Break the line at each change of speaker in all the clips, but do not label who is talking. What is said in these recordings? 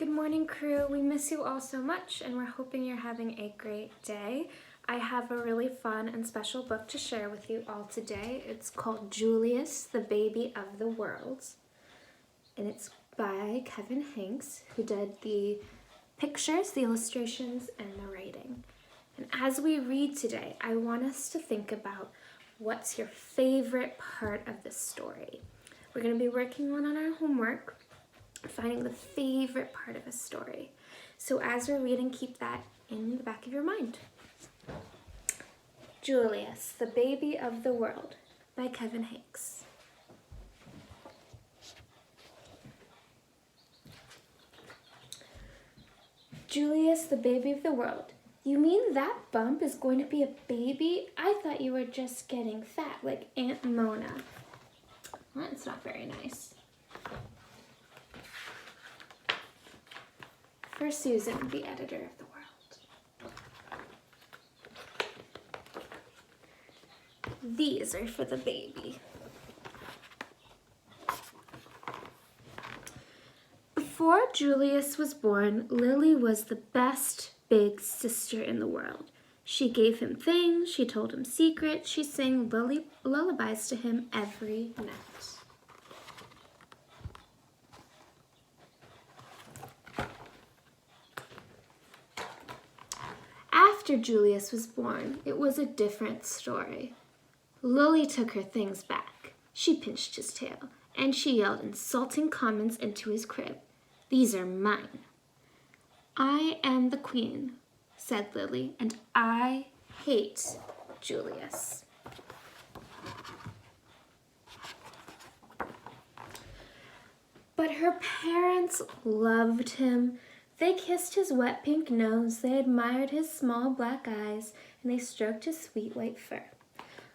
Good morning, crew. We miss you all so much, and we're hoping you're having a great day. I have a really fun and special book to share with you all today. It's called Julius, the Baby of the World, and it's by Kevin Hanks, who did the pictures, the illustrations, and the writing. And as we read today, I want us to think about what's your favorite part of the story. We're going to be working on our homework, finding the favorite part of a story. So as we're reading, keep that in the back of your mind. Julius, the Baby of the World by Kevin Hanks. Julius, the Baby of the World. You mean that bump is going to be a baby? I thought you were just getting fat like Aunt Mona. Well, that's not very nice. For Susan, the editor of the World. These are for the baby. Before Julius was born, Lily was the best big sister in the world. She gave him things, she told him secrets, she sang lullabies to him every night. After Julius was born, it was a different story. Lily took her things back. She pinched his tail, and she yelled insulting comments into his crib. These are mine. I am the queen, said Lily, and I hate Julius. But her parents loved him. They kissed his wet pink nose, they admired his small black eyes, and they stroked his sweet white fur.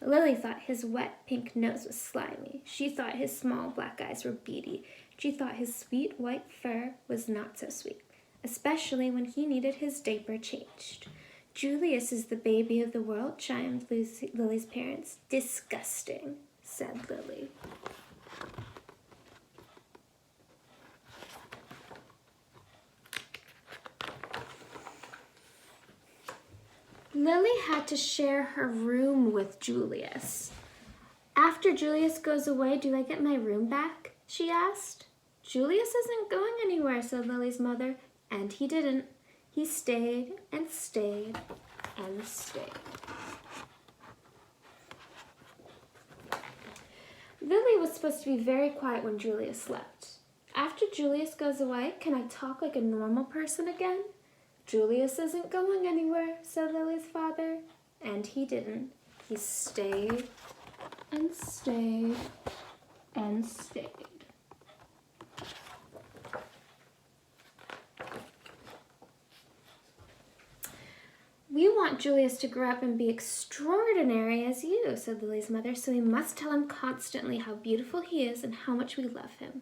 Lily thought his wet pink nose was slimy. She thought his small black eyes were beady. She thought his sweet white fur was not so sweet, especially when he needed his diaper changed. Julius is the baby of the world, chimed Lily's parents. Disgusting, said Lily. Lily had to share her room with Julius. After Julius goes away, do I get my room back? She asked. Julius isn't going anywhere, said Lily's mother, and he didn't. He stayed and stayed and stayed. Lily was supposed to be very quiet when Julius slept. After Julius goes away, can I talk like a normal person again? Julius isn't going anywhere, said Lily's father, and he didn't. He stayed and stayed and stayed. We want Julius to grow up and be extraordinary as you, said Lily's mother, so we must tell him constantly how beautiful he is and how much we love him.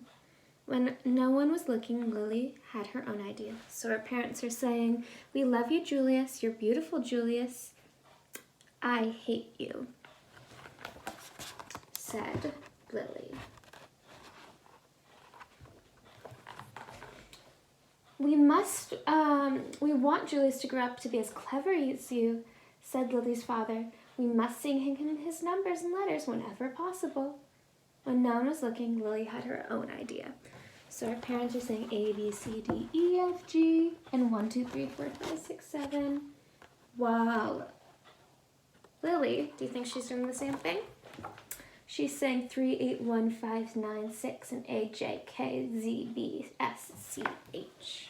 When no one was looking, Lily had her own idea. So her parents are saying, we love you, Julius. You're beautiful, Julius. I hate you, said Lily. We want Julius to grow up to be as clever as you, said Lily's father. We must sing him his numbers and letters whenever possible. When no one was looking, Lily had her own idea. So our parents are saying A, B, C, D, E, F, G, and 1, 2, 3, 4, 5, 6, 7. Wow. Lily, do you think she's doing the same thing? She's saying 3, 8, 1, 5, 9, 6, and A, J, K, Z, B, S, C, H.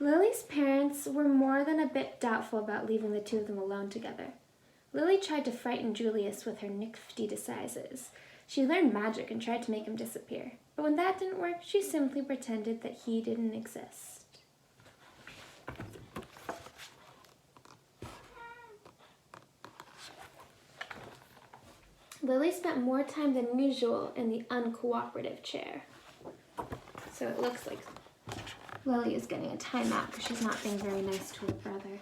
Lily's parents were more than a bit doubtful about leaving the two of them alone together. Lily tried to frighten Julius with her nifty disguises. She learned magic and tried to make him disappear. But when that didn't work, she simply pretended that he didn't exist. Lily spent more time than usual in the uncooperative chair. So it looks like Lily is getting a timeout because she's not being very nice to her brother.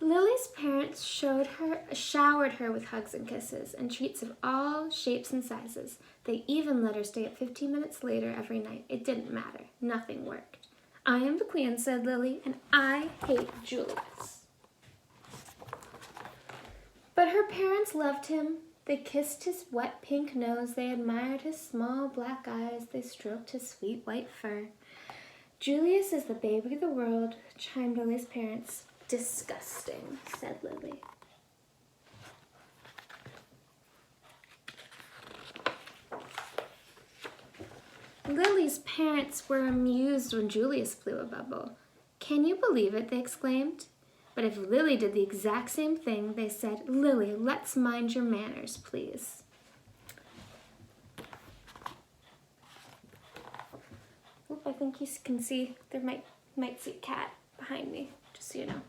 Lily's parents showered her with hugs and kisses and treats of all shapes and sizes. They even let her stay up 15 minutes later every night. It didn't matter. Nothing worked. I am the queen, said Lily, and I hate Julius. But her parents loved him. They kissed his wet pink nose. They admired his small black eyes. They stroked his sweet white fur. Julius is the baby of the world, chimed Lily's parents. Disgusting, said Lily. Lily's parents were amused when Julius blew a bubble. Can you believe it? They exclaimed. But if Lily did the exact same thing, they said, Lily, let's mind your manners, please. Oop, I think you can see, there might see a cat behind me, just so you know.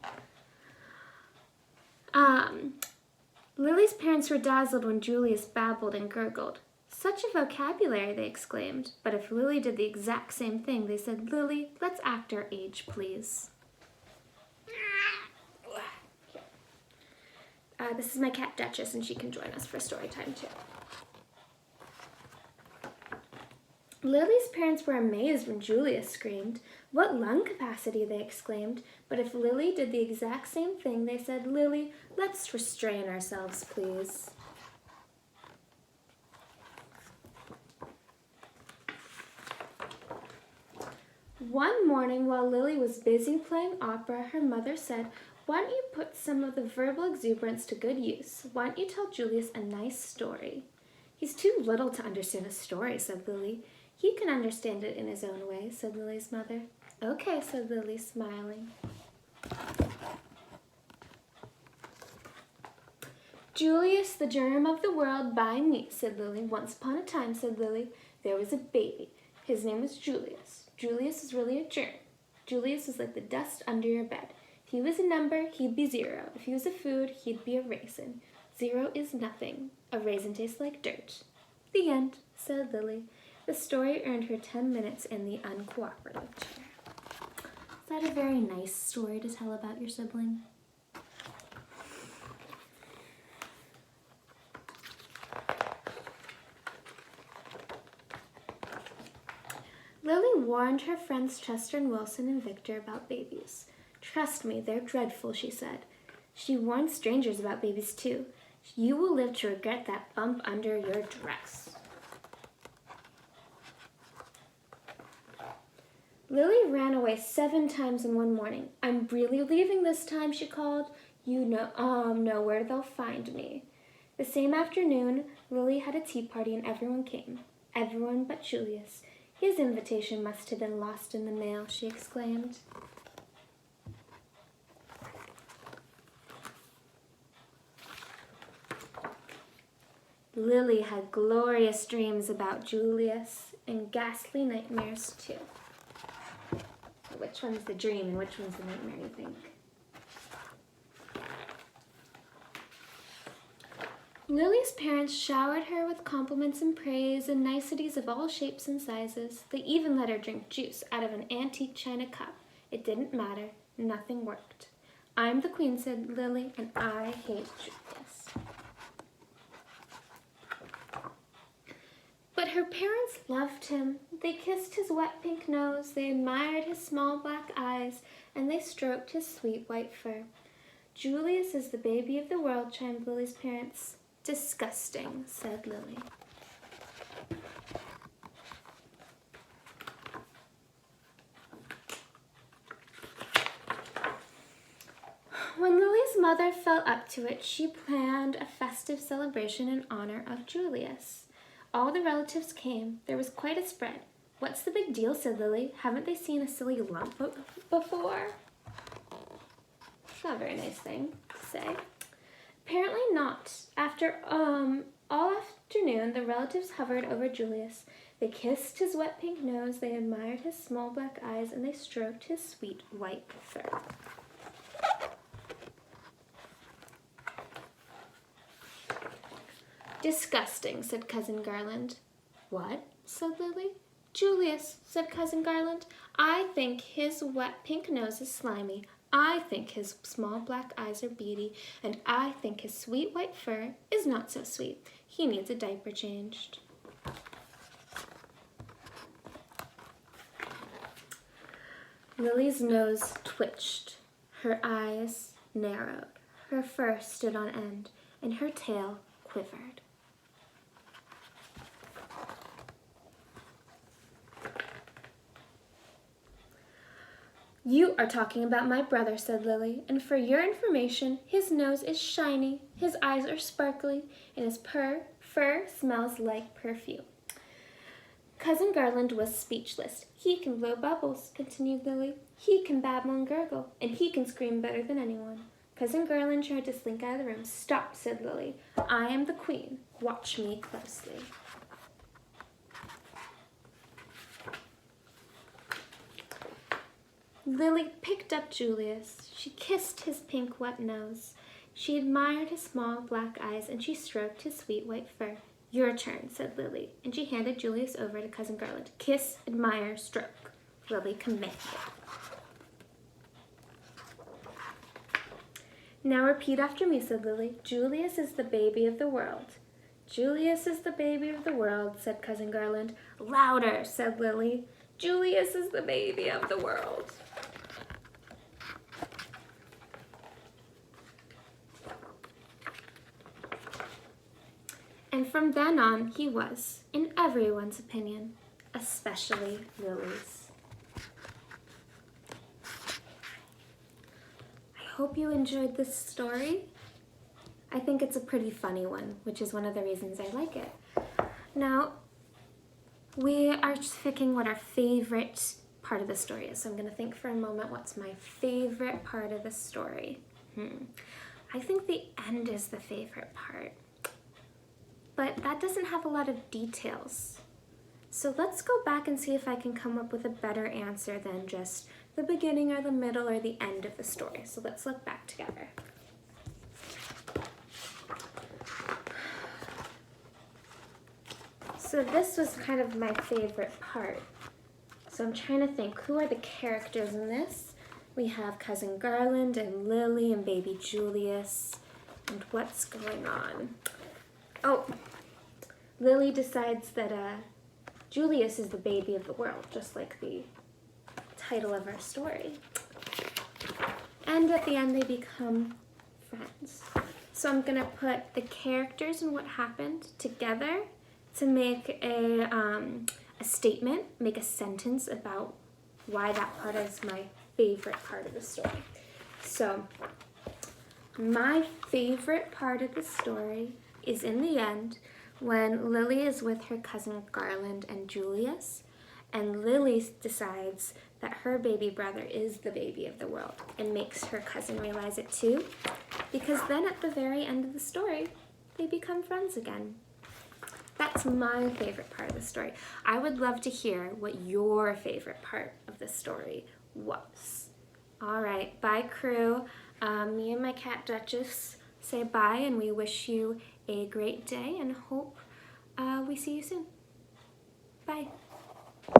Lily's parents were dazzled when Julius babbled and gurgled. Such a vocabulary, they exclaimed. But if Lily did the exact same thing, they said, Lily, let's act our age, please. This is my cat Duchess, and she can join us for story time too. Lily's parents were amazed when Julius screamed. What lung capacity, they exclaimed. But if Lily did the exact same thing, they said, Lily, let's restrain ourselves, please. One morning, while Lily was busy playing opera, her mother said, why don't you put some of the verbal exuberance to good use? Why don't you tell Julius a nice story? He's too little to understand a story, said Lily. He can understand it in his own way, said Lily's mother. Okay, said Lily, smiling. Julius, the germ of the world, by me, said Lily. Once upon a time, said Lily, there was a baby. His name was Julius. Julius is really a germ. Julius is like the dust under your bed. If he was a number, he'd be 0. If he was a food, he'd be a raisin. 0 is nothing. A raisin tastes like dirt. The end, said Lily. The story earned her 10 minutes in the uncooperative chair. Is that a very nice story to tell about your sibling? Lily warned her friends Chester and Wilson and Victor about babies. Trust me, they're dreadful, she said. She warned strangers about babies too. You will live to regret that bump under your dress. Lily ran away 7 times in one morning. I'm really leaving this time, she called. You know where they'll find me. The same afternoon, Lily had a tea party and everyone came. Everyone but Julius. His invitation must have been lost in the mail, she exclaimed. Lily had glorious dreams about Julius and ghastly nightmares too. Which one's the dream and which one's the nightmare, you think? Lily's parents showered her with compliments and praise and niceties of all shapes and sizes. They even let her drink juice out of an antique china cup. It didn't matter. Nothing worked. I'm the queen, said Lily, and I hate Julius. But her parents loved him. They kissed his wet pink nose, they admired his small black eyes, and they stroked his sweet white fur. Julius is the baby of the world, chimed Lily's parents. Disgusting, said Lily. When Lily's mother felt up to it, she planned a festive celebration in honor of Julius. All the relatives came. There was quite a spread. What's the big deal, said Lily. Haven't they seen a silly lump before? It's not a very nice thing to say. Apparently not. After all afternoon, the relatives hovered over Julius. They kissed his wet pink nose, they admired his small black eyes, and they stroked his sweet white fur. Disgusting, said Cousin Garland. What? Said Lily. Julius, said Cousin Garland. I think his wet pink nose is slimy. I think his small black eyes are beady, and I think his sweet white fur is not so sweet. He needs a diaper changed. Lily's nose twitched, her eyes narrowed, her fur stood on end, and her tail quivered. You are talking about my brother, said Lily, and for your information, his nose is shiny, his eyes are sparkly, and his fur smells like perfume. Cousin Garland was speechless. He can blow bubbles, continued Lily. He can babble and gurgle, and he can scream better than anyone. Cousin Garland tried to slink out of the room. Stop, said Lily. I am the queen. Watch me closely. Lily picked up Julius. She kissed his pink, wet nose. She admired his small black eyes, and she stroked his sweet white fur. Your turn, said Lily, and she handed Julius over to Cousin Garland. Kiss, admire, stroke. Lily commanded. Now repeat after me, said Lily. Julius is the baby of the world. Julius is the baby of the world, said Cousin Garland. Louder, said Lily. Julius is the baby of the world. And from then on, he was, in everyone's opinion, especially Lily's. I hope you enjoyed this story. I think it's a pretty funny one, which is one of the reasons I like it. Now, we are just picking what our favorite part of the story is. So I'm going to think for a moment, what's my favorite part of the story? I think the end is the favorite part. But that doesn't have a lot of details. So let's go back and see if I can come up with a better answer than just the beginning or the middle or the end of the story. So let's look back together. So this was kind of my favorite part. So I'm trying to think, who are the characters in this? We have Cousin Garland and Lily and baby Julius. And what's going on? Oh, Lily decides that Julius is the baby of the world, just like the title of our story. And at the end, they become friends. So I'm going to put the characters and what happened together to make a statement, make a sentence about why that part is my favorite part of the story. So my favorite part of the story is in the end when Lily is with her cousin Garland and Julius, and Lily decides that her baby brother is the baby of the world and makes her cousin realize it too, because then at the very end of the story, they become friends again. That's my favorite part of the story. I would love to hear what your favorite part of the story was. All right, bye crew. Me and my cat Duchess say bye, and we wish you a great day and hope we see you soon. Bye.